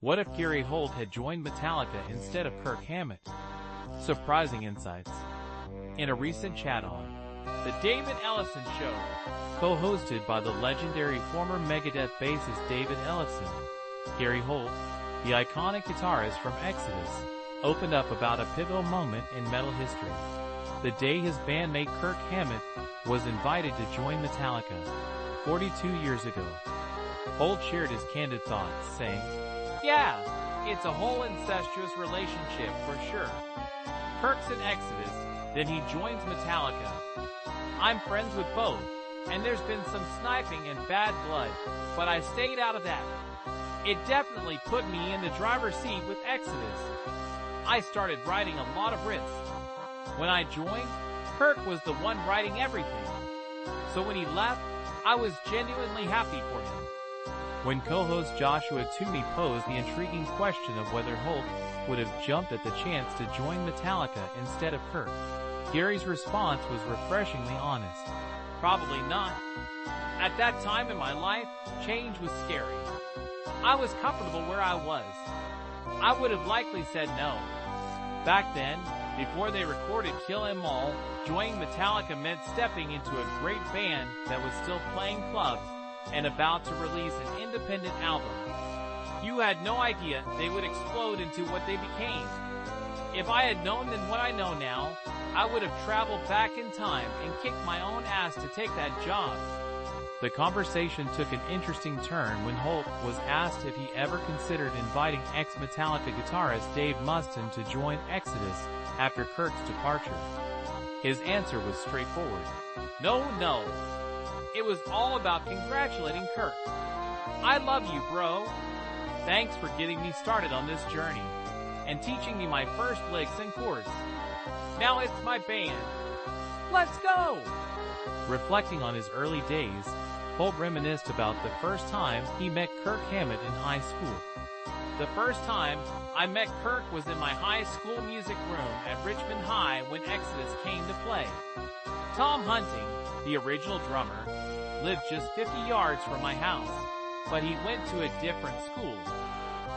What if Gary Holt had joined Metallica instead of Kirk Hammett? Surprising insights. In a recent chat on The David Ellefson Show, co-hosted by the legendary former Megadeth bassist David Ellefson, Gary Holt, the iconic guitarist from EXODUS, opened up about a pivotal moment in metal history. The day his bandmate Kirk Hammett was invited to join Metallica 42 years ago. Holt shared his candid thoughts, saying, "Yeah, it's a whole incestuous relationship for sure. Kirk's in EXODUS, then he joins Metallica. I'm friends with both, and there's been some sniping and bad blood, but I stayed out of that. It definitely put me in the driver's seat with EXODUS. I started writing a lot of riffs. When I joined, Kirk was the one writing everything. So when he left, I was genuinely happy for him." When co-host Joshua Toomey posed the intriguing question of whether Holt would have jumped at the chance to join Metallica instead of Kirk, Gary's response was refreshingly honest. "Probably not. At that time in my life, change was scary. I was comfortable where I was. I would have likely said no. Back then, before they recorded Kill 'Em All, joining Metallica meant stepping into a great band that was still playing clubs and about to release an independent album. You had no idea they would explode into what they became. If I had known then what I know now, I would have traveled back in time and kicked my own ass to take that job." The conversation took an interesting turn when Holt was asked if he ever considered inviting ex-Metallica guitarist Dave Mustaine to join EXODUS after Kirk's departure. His answer was straightforward. No. It was all about congratulating Kirk. "I love you, bro. Thanks for getting me started on this journey and teaching me my first licks and chords. Now it's my band. Let's go!" Reflecting on his early days, Holt reminisced about the first time he met Kirk Hammett in high school. "The first time I met Kirk was in my high school music room at Richmond High when EXODUS came to play. Tom Hunting, the original drummer, lived just 50 yards from my house, but he went to a different school.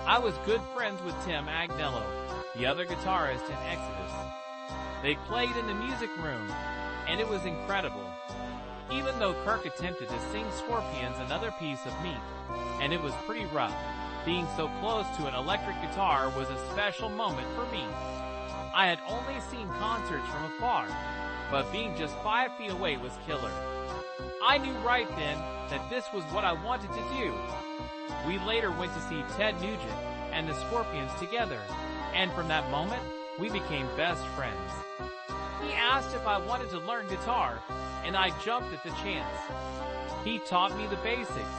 I was good friends with Tim Agnello, the other guitarist in EXODUS. They played in the music room, and it was incredible. Even though Kirk attempted to sing Scorpions Another Piece of Meat, and it was pretty rough, being so close to an electric guitar was a special moment for me. I had only seen concerts from afar, but being just 5 feet away was killer. I knew right then that this was what I wanted to do." We later went to see Ted Nugent and the Scorpions together, and from that moment, we became best friends. He asked if I wanted to learn guitar, and I jumped at the chance. He taught me the basics,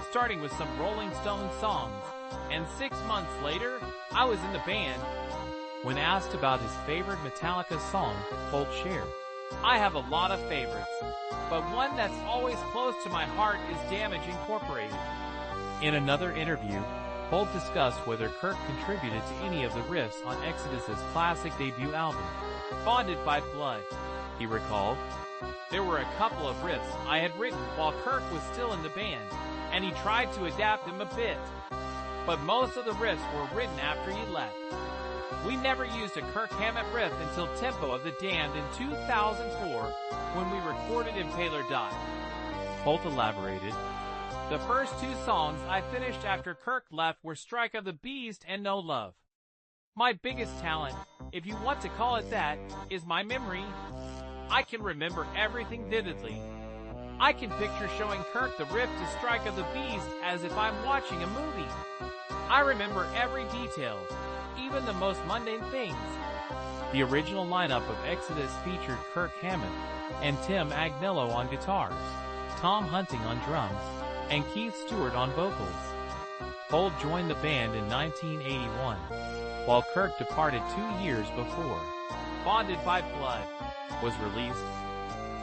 starting with some Rolling Stones songs, and 6 months later, I was in the band. When asked about his favorite Metallica song, Holt shared, "I have a lot of favorites, but one that's always close to my heart is Damage Incorporated." In another interview, Holt discussed whether Kirk contributed to any of the riffs on EXODUS's classic debut album, Bonded by Blood. He recalled, "There were a couple of riffs I had written while Kirk was still in the band, and he tried to adapt them a bit. But most of the riffs were written after he left. We never used a Kirk Hammett riff until Tempo of the Damned in 2004 when we recorded Impaler Die." Holt elaborated, "The first 2 songs I finished after Kirk left were Strike of the Beast and No Love. My biggest talent, if you want to call it that, is my memory. I can remember everything vividly. I can picture showing Kirk the riff to Strike of the Beast as if I'm watching a movie. I remember every detail, even the most mundane things." The original lineup of EXODUS featured Kirk Hammett and Tim Agnello on guitars, Tom Hunting on drums, and Keith Stewart on vocals. Holt joined the band in 1981, while Kirk departed 2 years before Bonded by Blood was released.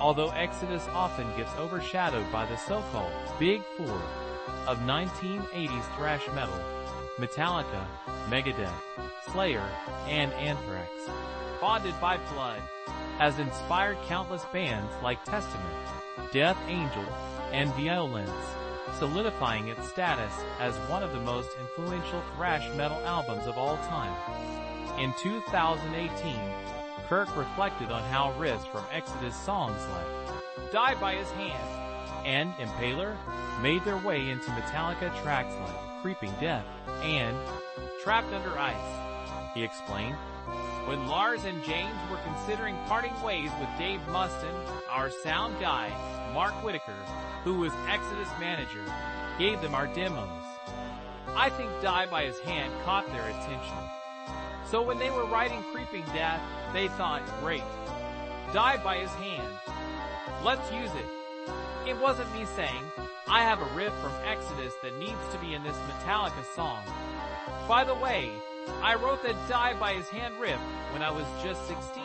Although EXODUS often gets overshadowed by the so-called Big Four of 1980s thrash metal, Metallica, Megadeth, Slayer, and Anthrax, Bonded by Blood has inspired countless bands like Testament, Death Angel, and Violence, solidifying its status as one of the most influential thrash metal albums of all time. In 2018, Kirk reflected on how riffs from EXODUS songs like Die by His Hand and Impaler made their way into Metallica tracks like Creeping Death and Trapped Under Ice. He explained, "When Lars and James were considering parting ways with Dave Mustaine, our sound guy, Mark Whitaker, who was EXODUS manager, gave them our demos. I think Die by His Hand caught their attention. So when they were writing Creeping Death, they thought, great, Die by His Hand. Let's use it. It wasn't me saying, I have a riff from EXODUS that needs to be in this Metallica song. By the way, I wrote that Die by His Hand riff when I was just 16.